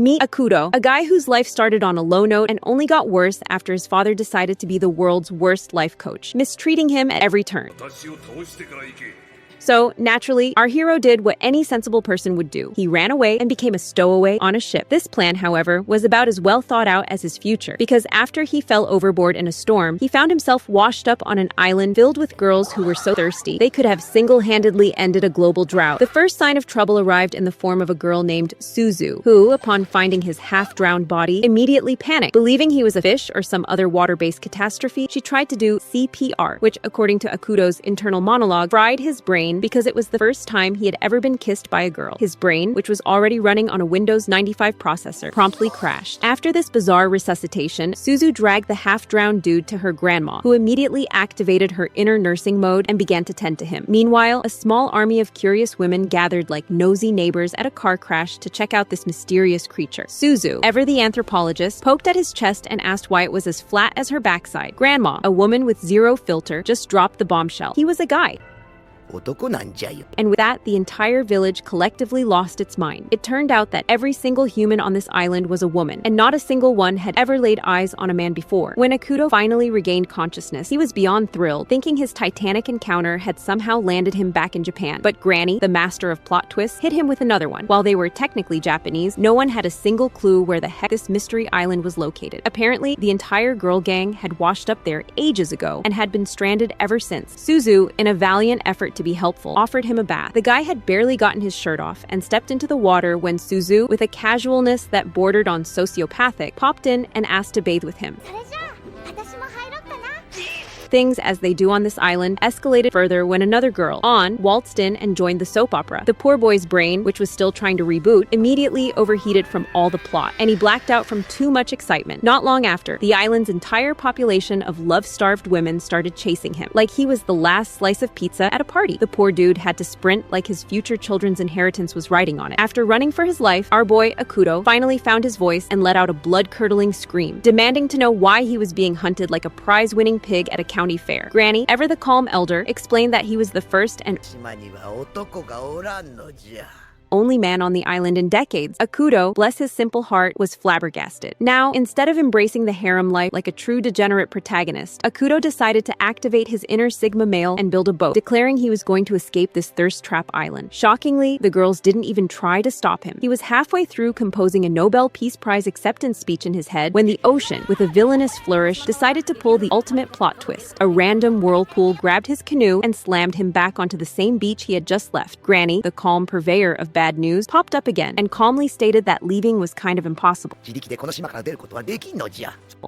Meet Akudo, a guy whose life started on a low note and only got worse after his father decided to be the world's worst life coach, mistreating him at every turn. So, naturally, our hero did what any sensible person would do. He ran away and became a stowaway on a ship. This plan, however, was about as well thought out as his future, because after he fell overboard in a storm, he found himself washed up on an island filled with girls who were so thirsty they could have single-handedly ended a global drought. The first sign of trouble arrived in the form of a girl named Suzu, who, upon finding his half-drowned body, immediately panicked. Believing he was a fish or some other water-based catastrophe, she tried to do CPR, which, according to Akudo's internal monologue, fried his brain because it was the first time he had ever been kissed by a girl. His brain, which was already running on a Windows 95 processor, promptly crashed. After this bizarre resuscitation, Suzu dragged the half-drowned dude to her grandma, who immediately activated her inner nursing mode and began to tend to him. Meanwhile, a small army of curious women gathered like nosy neighbors at a car crash to check out this mysterious creature. Suzu, ever the anthropologist, poked at his chest and asked why it was as flat as her backside. Grandma, a woman with zero filter, just dropped the bombshell. He was a guy. And with that, the entire village collectively lost its mind. It turned out that every single human on this island was a woman, and not a single one had ever laid eyes on a man before. When Akudo finally regained consciousness, he was beyond thrilled, thinking his titanic encounter had somehow landed him back in Japan. But Granny, the master of plot twists, hit him with another one. While they were technically Japanese, no one had a single clue where the heck this mystery island was located. Apparently, the entire girl gang had washed up there ages ago and had been stranded ever since. Suzu, in a valiant effort to be helpful, offered him a bath. The guy had barely gotten his shirt off and stepped into the water when Suzu, with a casualness that bordered on sociopathic, popped in and asked to bathe with him. Things, as they do on this island, escalated further when another girl, An, waltzed in and joined the soap opera. The poor boy's brain, which was still trying to reboot, immediately overheated from all the plot, and he blacked out from too much excitement. Not long after, the island's entire population of love-starved women started chasing him, like he was the last slice of pizza at a party. The poor dude had to sprint like his future children's inheritance was riding on it. After running for his life, our boy, Akudo, finally found his voice and let out a blood-curdling scream, demanding to know why he was being hunted like a prize-winning pig at a county fair. Granny, ever the calm elder, explained that he was the first and only man on the island in decades. Akudo, bless his simple heart, was flabbergasted. Now, instead of embracing the harem life like a true degenerate protagonist, Akudo decided to activate his inner Sigma male and build a boat, declaring he was going to escape this thirst trap island. Shockingly, the girls didn't even try to stop him. He was halfway through composing a Nobel Peace Prize acceptance speech in his head when the ocean, with a villainous flourish, decided to pull the ultimate plot twist. A random whirlpool grabbed his canoe and slammed him back onto the same beach he had just left. Granny, the calm purveyor of bad news, popped up again and calmly stated that leaving was kind of impossible.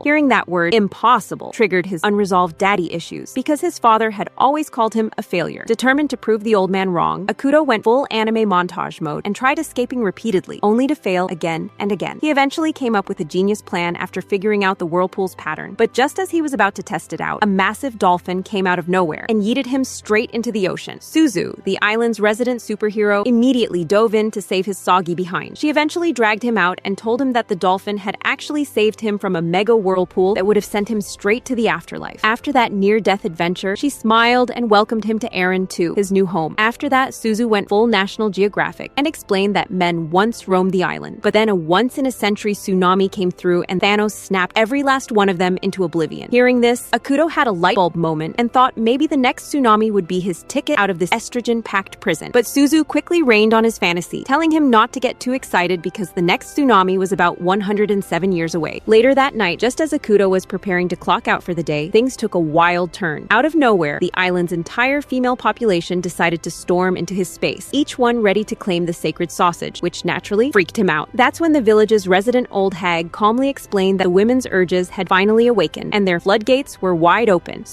Hearing that word, impossible, triggered his unresolved daddy issues, because his father had always called him a failure. Determined to prove the old man wrong, Akudo went full anime montage mode and tried escaping repeatedly, only to fail again and again. He eventually came up with a genius plan after figuring out the whirlpool's pattern, but just as he was about to test it out, a massive dolphin came out of nowhere and yeeted him straight into the ocean. Suzu, the island's resident superhero, immediately dove in to save his soggy behind. She eventually dragged him out and told him that the dolphin had actually saved him from a mega whirlpool that would have sent him straight to the afterlife. After that near-death adventure, she smiled and welcomed him to Eren too, his new home. After that, Suzu went full National Geographic and explained that men once roamed the island, but then a once-in-a-century tsunami came through and Thanos snapped every last one of them into oblivion. Hearing this, Akudo had a light bulb moment and thought maybe the next tsunami would be his ticket out of this estrogen-packed prison. But Suzu quickly rained on his fantasy, telling him not to get too excited because the next tsunami was about 107 years away. Later that night, just as Akudo was preparing to clock out for the day, things took a wild turn. Out of nowhere, the island's entire female population decided to storm into his space, each one ready to claim the sacred sausage, which naturally freaked him out. That's when the village's resident old hag calmly explained that the women's urges had finally awakened, and their floodgates were wide open.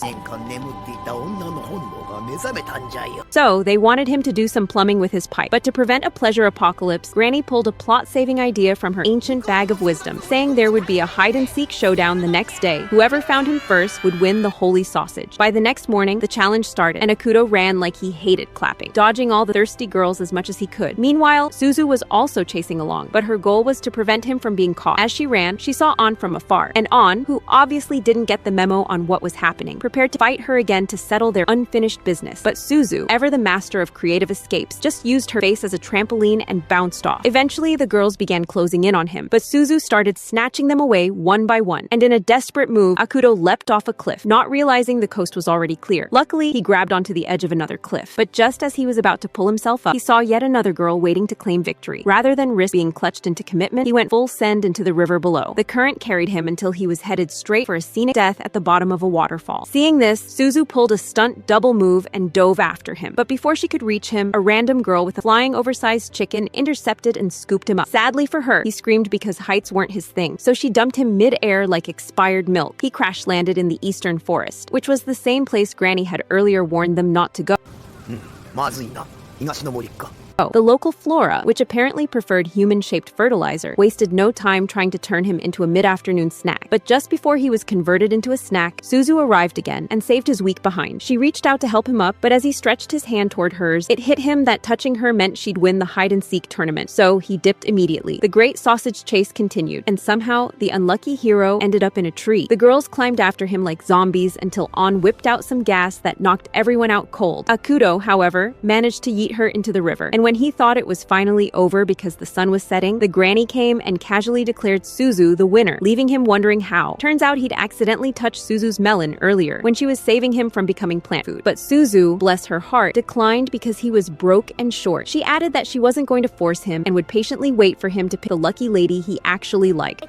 So, they wanted him to do some plumbing with his pipe. But to prevent a pleasure apocalypse, Granny pulled a plot-saving idea from her ancient bag of wisdom, saying there would be a hide-and-seek showdown the next day. Whoever found him first would win the holy sausage. By the next morning, the challenge started, and Akudo ran like he hated clapping, dodging all the thirsty girls as much as he could. Meanwhile, Suzu was also chasing along, but her goal was to prevent him from being caught. As she ran, she saw An from afar, and An, who obviously didn't get the memo on what was happening, prepared to fight her again to settle their unfinished business. madness. But Suzu, ever the master of creative escapes, just used her face as a trampoline and bounced off. Eventually, the girls began closing in on him, but Suzu started snatching them away one by one. And in a desperate move, Akudo leapt off a cliff, not realizing the coast was already clear. Luckily, he grabbed onto the edge of another cliff. But just as he was about to pull himself up, he saw yet another girl waiting to claim victory. Rather than risk being clutched into commitment, he went full send into the river below. The current carried him until he was headed straight for a scenic death at the bottom of a waterfall. Seeing this, Suzu pulled a stunt double move and dove after him. But before she could reach him, a random girl with a flying oversized chicken intercepted and scooped him up. Sadly for her, he screamed because heights weren't his thing, so she dumped him mid-air like expired milk. He crash-landed in the eastern forest, which was the same place Granny had earlier warned them not to go. The local flora, which apparently preferred human-shaped fertilizer, wasted no time trying to turn him into a mid-afternoon snack. But just before he was converted into a snack, Suzu arrived again and saved his weak behind. She reached out to help him up, but as he stretched his hand toward hers, it hit him that touching her meant she'd win the hide-and-seek tournament, so he dipped immediately. The great sausage chase continued, and somehow, the unlucky hero ended up in a tree. The girls climbed after him like zombies until An whipped out some gas that knocked everyone out cold. Akudo, however, managed to yeet her into the river, and when he thought it was finally over because the sun was setting, the granny came and casually declared Suzu the winner, leaving him wondering how. Turns out he'd accidentally touched Suzu's melon earlier, when she was saving him from becoming plant food. But Suzu, bless her heart, declined because he was broke and short. She added that she wasn't going to force him and would patiently wait for him to pick the lucky lady he actually liked.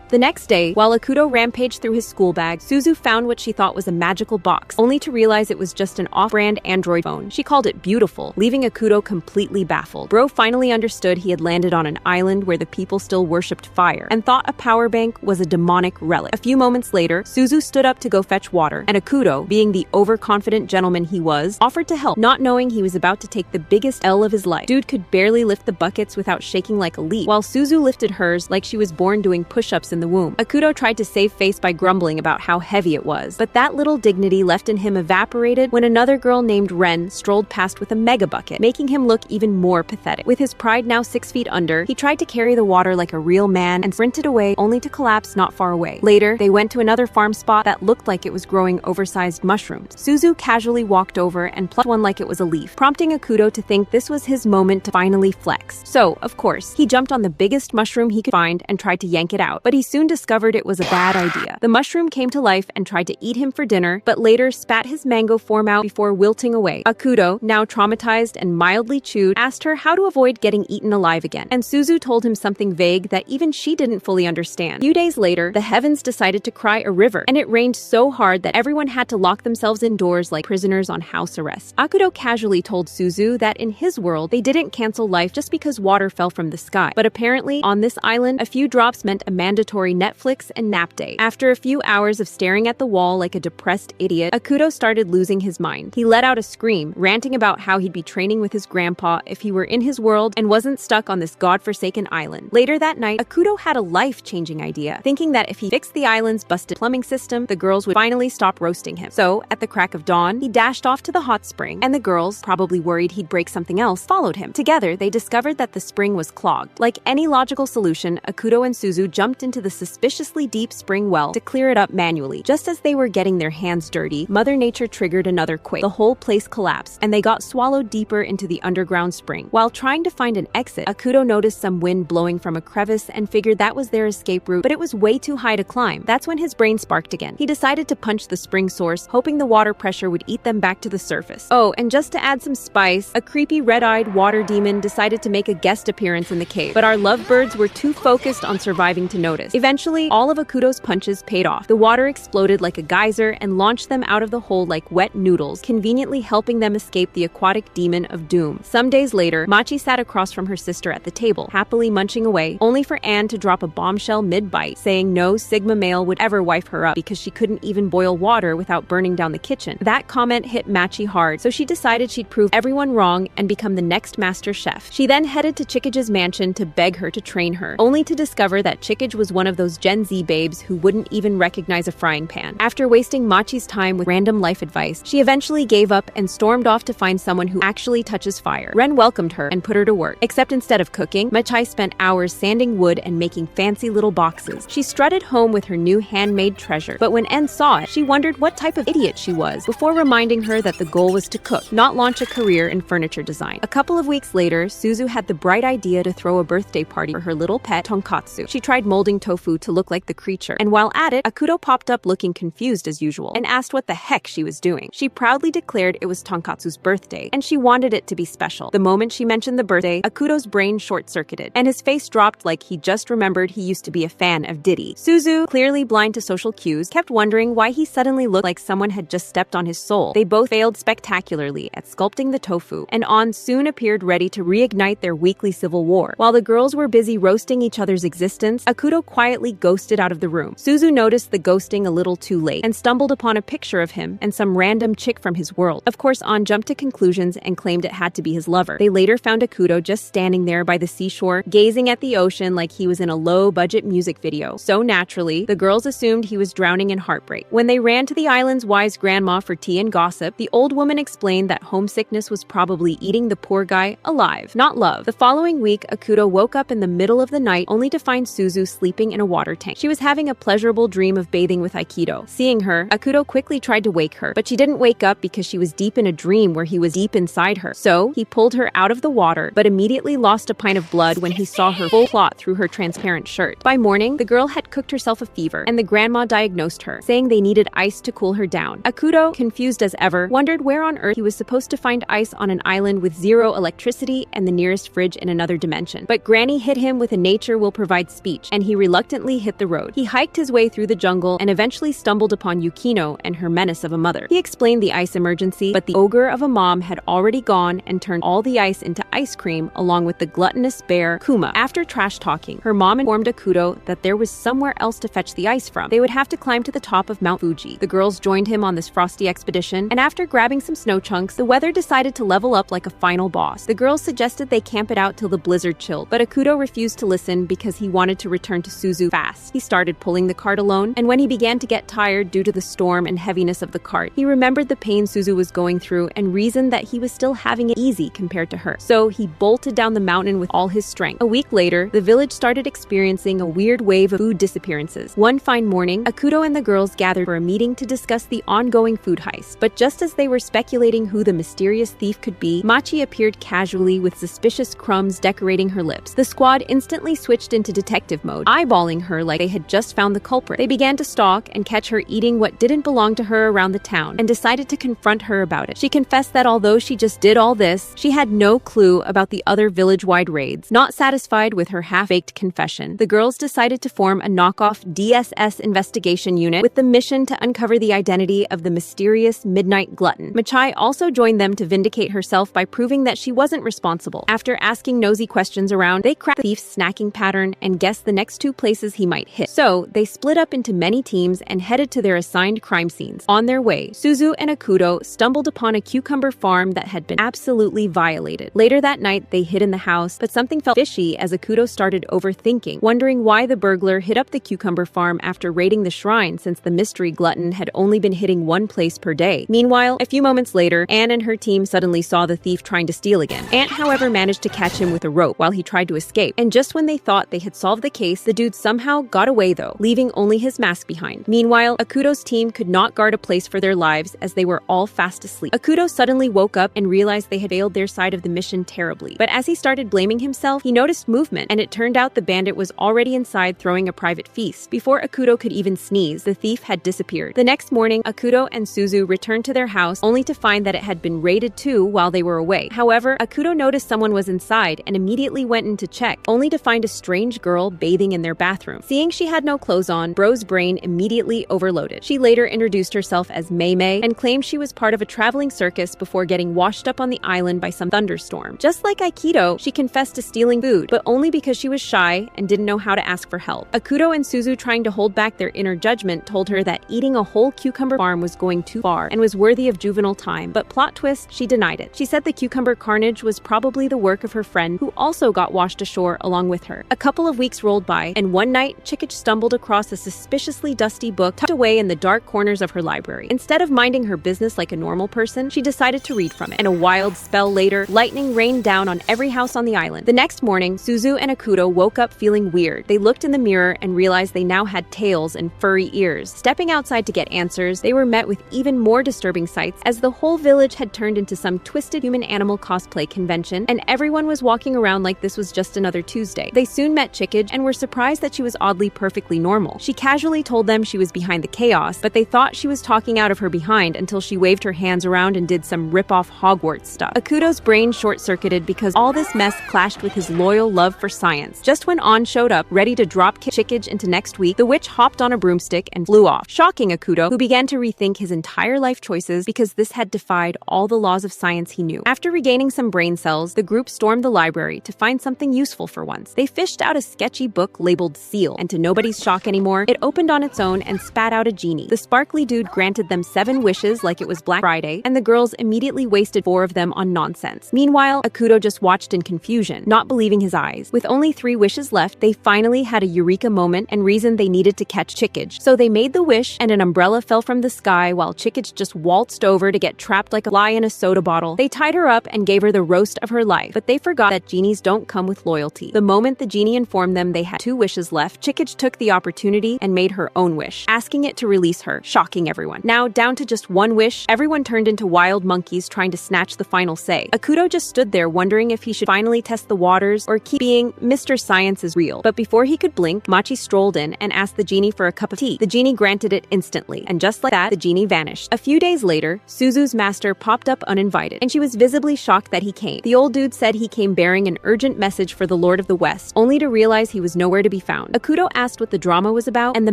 The next day, while Akudo rampaged through his school bag, Suzu found what she thought was a magical box, only to realize it was just an off-brand Android phone. She called it beautiful, leaving Akudo completely baffled. Bro finally understood he had landed on an island where the people still worshipped fire, and thought a power bank was a demonic relic. A few moments later, Suzu stood up to go fetch water, and Akudo, being the overconfident gentleman he was, offered to help, not knowing he was about to take the biggest L of his life. Dude could barely lift the buckets without shaking like a leaf, while Suzu lifted hers like she was born doing push-ups in the womb. Akudo tried to save face by grumbling about how heavy it was, but that little dignity left in him evaporated when another girl named Ren strolled past with a mega bucket, making him look even more pathetic. With his pride now 6 feet under, he tried to carry the water like a real man and sprinted away, only to collapse not far away. Later, they went to another farm spot that looked like it was growing oversized mushrooms. Suzu casually walked over and plucked one like it was a leaf, prompting Akudo to think this was his moment to finally flex. So, of course, he jumped on the biggest mushroom he could find and tried to yank it out, but he soon discovered it was a bad idea. The mushroom came to life and tried to eat him for dinner, but later spat his mango form out before wilting away. Akudo, now traumatized and mildly chewed, asked her how to avoid getting eaten alive again, and Suzu told him something vague that even she didn't fully understand. A few days later, the heavens decided to cry a river, and it rained so hard that everyone had to lock themselves indoors like prisoners on house arrest. Akudo casually told Suzu that in his world, they didn't cancel life just because water fell from the sky, but apparently, on this island, a few drops meant a mandatory Netflix and nap day. After a few hours of staring at the wall like a depressed idiot, Akudo started losing his mind. He let out a scream, ranting about how he'd be training with his grandpa if he were in his world and wasn't stuck on this godforsaken island. Later that night, Akudo had a life-changing idea, thinking that if he fixed the island's busted plumbing system, the girls would finally stop roasting him. So, at the crack of dawn, he dashed off to the hot spring, and the girls, probably worried he'd break something else, followed him. Together, they discovered that the spring was clogged. Like any logical solution, Akudo and Suzu jumped into the suspiciously deep spring well to clear it up manually. Just as they were getting their hands dirty, Mother Nature triggered another quake. The whole place collapsed, and they got swallowed deeper into the underground spring. While trying to find an exit, Akudo noticed some wind blowing from a crevice and figured that was their escape route, but it was way too high to climb. That's when his brain sparked again. He decided to punch the spring source, hoping the water pressure would eat them back to the surface. Oh, and just to add some spice, a creepy red-eyed water demon decided to make a guest appearance in the cave, but our lovebirds were too focused on surviving to notice. Eventually, all of Akudo's punches paid off. The water exploded like a geyser and launched them out of the hole like wet noodles, conveniently helping them escape the aquatic demon of doom. Some days later, Machi sat across from her sister at the table, happily munching away, only for Anne to drop a bombshell mid-bite, saying no Sigma male would ever wife her up because she couldn't even boil water without burning down the kitchen. That comment hit Machi hard, so she decided she'd prove everyone wrong and become the next master chef. She then headed to Chikage's mansion to beg her to train her, only to discover that Chikage was one one of those Gen Z babes who wouldn't even recognize a frying pan. After wasting Machi's time with random life advice, she eventually gave up and stormed off to find someone who actually touches fire. Ren welcomed her and put her to work. Except instead of cooking, Machi spent hours sanding wood and making fancy little boxes. She strutted home with her new handmade treasure, but when En saw it, she wondered what type of idiot she was, before reminding her that the goal was to cook, not launch a career in furniture design. A couple of weeks later, Suzu had the bright idea to throw a birthday party for her little pet, Tonkatsu. She tried molding tofu to look like the creature, and while at it, Akuto popped up looking confused as usual and asked what the heck she was doing. She proudly declared it was Tonkatsu's birthday, and she wanted it to be special. The moment she mentioned the birthday, Akuto's brain short-circuited, and his face dropped like he just remembered he used to be a fan of Diddy. Suzu, clearly blind to social cues, kept wondering why he suddenly looked like someone had just stepped on his soul. They both failed spectacularly at sculpting the tofu, and On soon appeared ready to reignite their weekly civil war. While the girls were busy roasting each other's existence, Akuto quietly ghosted out of the room. Suzu noticed the ghosting a little too late and stumbled upon a picture of him and some random chick from his world. Of course, On jumped to conclusions and claimed it had to be his lover. They later found Akuto just standing there by the seashore, gazing at the ocean like he was in a low-budget music video. So naturally, the girls assumed he was drowning in heartbreak. When they ran to the island's wise grandma for tea and gossip, the old woman explained that homesickness was probably eating the poor guy alive, not love. The following week, Akuto woke up in the middle of the night only to find Suzu sleeping in a water tank. She was having a pleasurable dream of bathing with Aikido. Seeing her, Akuto quickly tried to wake her, but she didn't wake up because she was deep in a dream where he was deep inside her. So, he pulled her out of the water, but immediately lost a pint of blood when he saw her full plot through her transparent shirt. By morning, the girl had cooked herself a fever, and the grandma diagnosed her, saying they needed ice to cool her down. Akuto, confused as ever, wondered where on earth he was supposed to find ice on an island with zero electricity and the nearest fridge in another dimension. But Granny hit him with a nature will provide speech, and he reluctantly hit the road. He hiked his way through the jungle and eventually stumbled upon Yukino and her menace of a mother. He explained the ice emergency, but the ogre of a mom had already gone and turned all the ice into ice cream along with the gluttonous bear, Kuma. After trash talking, her mom informed Akuto that there was somewhere else to fetch the ice from. They would have to climb to the top of Mount Fuji. The girls joined him on this frosty expedition, and after grabbing some snow chunks, the weather decided to level up like a final boss. The girls suggested they camp it out till the blizzard chilled, but Akuto refused to listen because he wanted to return to Suzu fast. He started pulling the cart alone, and when he began to get tired due to the storm and heaviness of the cart, he remembered the pain Suzu was going through and reasoned that he was still having it easy compared to her. So he bolted down the mountain with all his strength. A week later, the village started experiencing a weird wave of food disappearances. One fine morning, Akuto and the girls gathered for a meeting to discuss the ongoing food heist. But just as they were speculating who the mysterious thief could be, Machi appeared casually with suspicious crumbs decorating her lips. The squad instantly switched into detective mode, eyeballing her like they had just found the culprit. They began to stalk and catch her eating what didn't belong to her around the town and decided to confront her about it. She confessed that although she just did all this, she had no clue about the other village-wide raids. Not satisfied with her half-baked confession, the girls decided to form a knockoff DSS investigation unit with the mission to uncover the identity of the mysterious Midnight Glutton. Machi also joined them to vindicate herself by proving that she wasn't responsible. After asking nosy questions around, they cracked the thief's snacking pattern and guessed the next two places he might hit. So, they split up into many teams and headed to their assigned crime scenes. On their way, Suzu and Akuto stumbled upon a cucumber farm that had been absolutely violated. Later that night, they hid in the house, but something felt fishy as Akuto started overthinking, wondering why the burglar hit up the cucumber farm after raiding the shrine since the mystery glutton had only been hitting one place per day. Meanwhile, a few moments later, Anne and her team suddenly saw the thief trying to steal again. Ant, however, managed to catch him with a rope while he tried to escape, and just when they thought they had solved the case, the dude somehow got away though, leaving only his mask behind. Meanwhile, Akuto's team could not guard a place for their lives as they were all fast asleep. Akuto suddenly woke up and realized they had failed their side of the mission terribly. But as he started blaming himself, he noticed movement, and it turned out the bandit was already inside throwing a private feast. Before Akuto could even sneeze, the thief had disappeared. The next morning, Akuto and Suzu returned to their house only to find that it had been raided too while they were away. However, Akuto noticed someone was inside and immediately went in to check, only to find a strange girl bathing in their bathroom. Seeing she had no clothes on, Bro's brain immediately overloaded. She later introduced herself as Mei Mei and claimed she was part of a traveling circus before getting washed up on the island by some thunderstorm. Just like Aikido, she confessed to stealing food, but only because she was shy and didn't know how to ask for help. Akuto and Suzu, trying to hold back their inner judgment, told her that eating a whole cucumber farm was going too far and was worthy of juvenile time, but plot twist, she denied it. She said the cucumber carnage was probably the work of her friend who also got washed ashore along with her. A couple of weeks rolled by, and one night, Chikich stumbled across a suspiciously dusty book tucked away in the dark corners of her library. Instead of minding her business like a normal person, she decided to read from it. And a wild spell later, lightning rained down on every house on the island. The next morning, Suzu and Akuto woke up feeling weird. They looked in the mirror and realized they now had tails and furry ears. Stepping outside to get answers, they were met with even more disturbing sights as the whole village had turned into some twisted human-animal cosplay convention, and everyone was walking around like this was just another Tuesday. They soon met Chikage and were surprised that she was oddly perfectly normal. She casually told them she was behind the chaos, but they thought she was talking out of her behind until she waved her hands around and did some rip-off Hogwarts stuff. Akuto's brain short-circuited because all this mess clashed with his loyal love for science. Just when An showed up, ready to drop Chikage into next week, the witch hopped on a broomstick and flew off, shocking Akuto, who began to rethink his entire life choices because this had defied all the laws of science he knew. After regaining some brain cells, the group stormed the library to find something useful for once. They fished out a sketchy book labeled Seal, and to nobody's shock anymore, it opened on its own and spat out a genie. The sparkly dude granted them 7 wishes like it was Black Friday, and the girls immediately wasted 4 of them on nonsense. Meanwhile, Akuto just watched in confusion, not believing his eyes. With only 3 wishes left, they finally had a eureka moment and reasoned they needed to catch Chikage. So they made the wish, and an umbrella fell from the sky while Chikage just waltzed over to get trapped like a fly in a soda bottle. They tied her up and gave her the roast of her life, but they forgot that genies don't come with loyalty. The moment the genie informed them they had 2 wishes left, Chikage took the opportunity and made her own wish, asking it to release her, shocking everyone. Now, down to just 1 wish, everyone turned into wild monkeys trying to snatch the final say. Akuto just stood there wondering if he should finally test the waters or keep being Mr. Science is real. But before he could blink, Machi strolled in and asked the genie for a cup of tea. The genie granted it instantly, and just like that, the genie vanished. A few days later, Suzu's master popped up uninvited, and she was visibly shocked that he came. The old dude said he came bearing an urgent message for the Lord of the West, only to realize he was nowhere to be found. Akuto asked what the drama was about, and the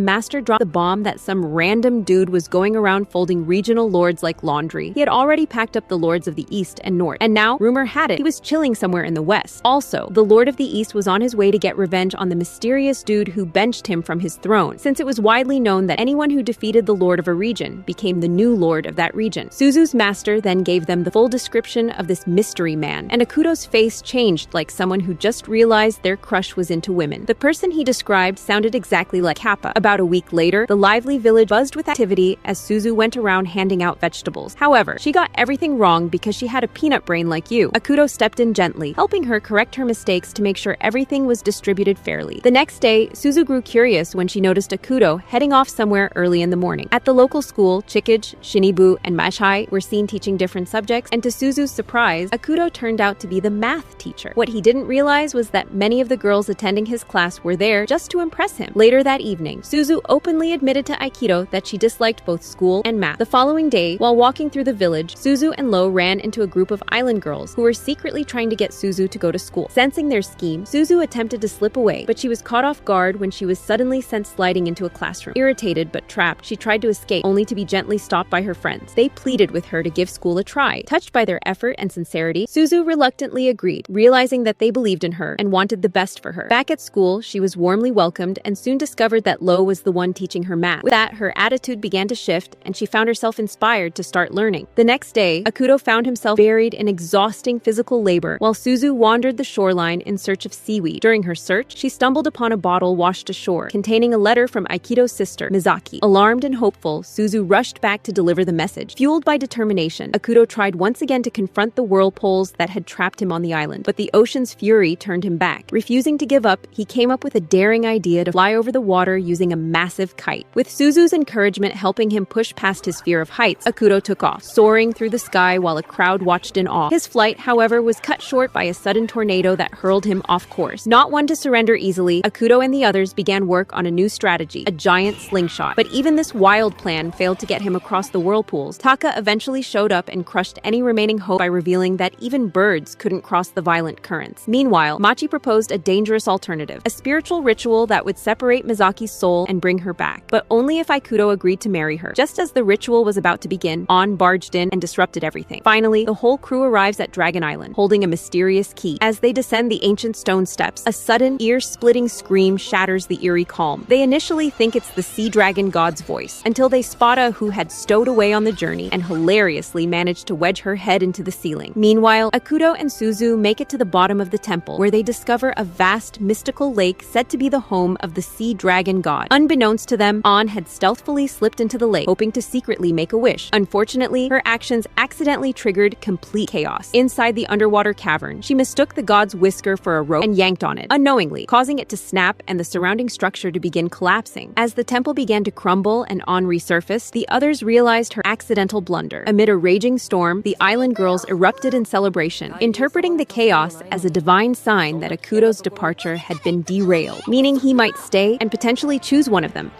master dropped the bomb that some random dude was going around folding regional lords like laundry. He had already packed up the lords of the East and North, and now, rumor had it, he was chilling somewhere in the West. Also, the Lord of the East was on his way to get revenge on the mysterious dude who benched him from his throne, since it was widely known that anyone who defeated the lord of a region became the new lord of that region. Suzu's master then gave them the full description of this mystery man, and Akuto's face changed like someone who just realized their crush was into women. The person he described sounded exactly like Kappa. About a week later, the lively village buzzed with activity as Suzu went around handing out vegetables. However, she got everything wrong because she had a peanut brain like you. Akuto stepped in gently, helping her correct her mistakes to make sure everything was distributed fairly. The next day, Suzu grew curious when she noticed Akuto heading off somewhere early in the morning. At the local school, Chikage, Shinibu, and Mashai were seen teaching different subjects, and to Suzu's surprise, Akuto turned out to be the math teacher. What he didn't realize was that many of the girls attending his class were there just to impress him. Later that evening, Suzu openly admitted to Aikido that she disliked both school and math. The following day, while walking through the village, Suzu and Lo ran into a group of island girls who were secretly trying to get Suzu to go to school. Sensing their scheme, Suzu attempted to slip away, but she was caught off guard when she was suddenly sent sliding into a classroom. Irritated but trapped, she tried to escape, only to be gently stopped by her friends. They pleaded with her to give school a try. Touched by their effort and sincerity, Suzu reluctantly agreed, realizing that they believed in her and wanted the best for her. Back at school, she was warmly welcomed and soon discovered that Lo was the one teaching her math. With that, her attitude began to shift, and she found herself inspired to start learning. The next day, Akuto found himself buried in exhausting physical labor, while Suzu wandered the shoreline in search of seaweed. During her search, she stumbled upon a bottle washed ashore, containing a letter from Aikido's sister, Mizaki. Alarmed and hopeful, Suzu rushed back to deliver the message. Fueled by determination, Akuto tried once again to confront the whirlpools that had trapped him on the island, but the ocean's fury turned him back. Refusing to give up, he came up with a daring idea to fly over the water using a massive kite. With Suzu's encouragement helping him push past his fear of heights, Akuto took off, soaring through the sky while a crowd watched in awe. His flight, however, was cut short by a sudden tornado that hurled him off course. Not one to surrender easily, Akuto and the others began work on a new strategy, a giant slingshot. But even this wild plan failed to get him across the whirlpools. Taka eventually showed up and crushed any remaining hope by revealing that even birds couldn't cross the violent currents. Meanwhile, Machi proposed a dangerous alternative, a spiritual ritual that would separate Mizaki's soul and bring her back, but only if Akuto agreed to marry her. Just as the ritual was about to begin, An barged in and disrupted everything. Finally, the whole crew arrives at Dragon Island, holding a mysterious key. As they descend the ancient stone steps, a sudden, ear-splitting scream shatters the eerie calm. They initially think it's the sea dragon god's voice, until they spot a who had stowed away on the journey and hilariously managed to wedge her head into the ceiling. Meanwhile, Akuto and Suzu make it to the bottom of the temple, where they discover a vast mystical lake said said to be the home of the sea dragon god. Unbeknownst to them, An had stealthily slipped into the lake, hoping to secretly make a wish. Unfortunately, her actions accidentally triggered complete chaos. Inside the underwater cavern, she mistook the god's whisker for a rope and yanked on it, unknowingly, causing it to snap and the surrounding structure to begin collapsing. As the temple began to crumble and An resurfaced, the others realized her accidental blunder. Amid a raging storm, the island girls erupted in celebration, interpreting the chaos as a divine sign that Akuto's departure had been derailed, meaning he might stay and potentially choose one of them.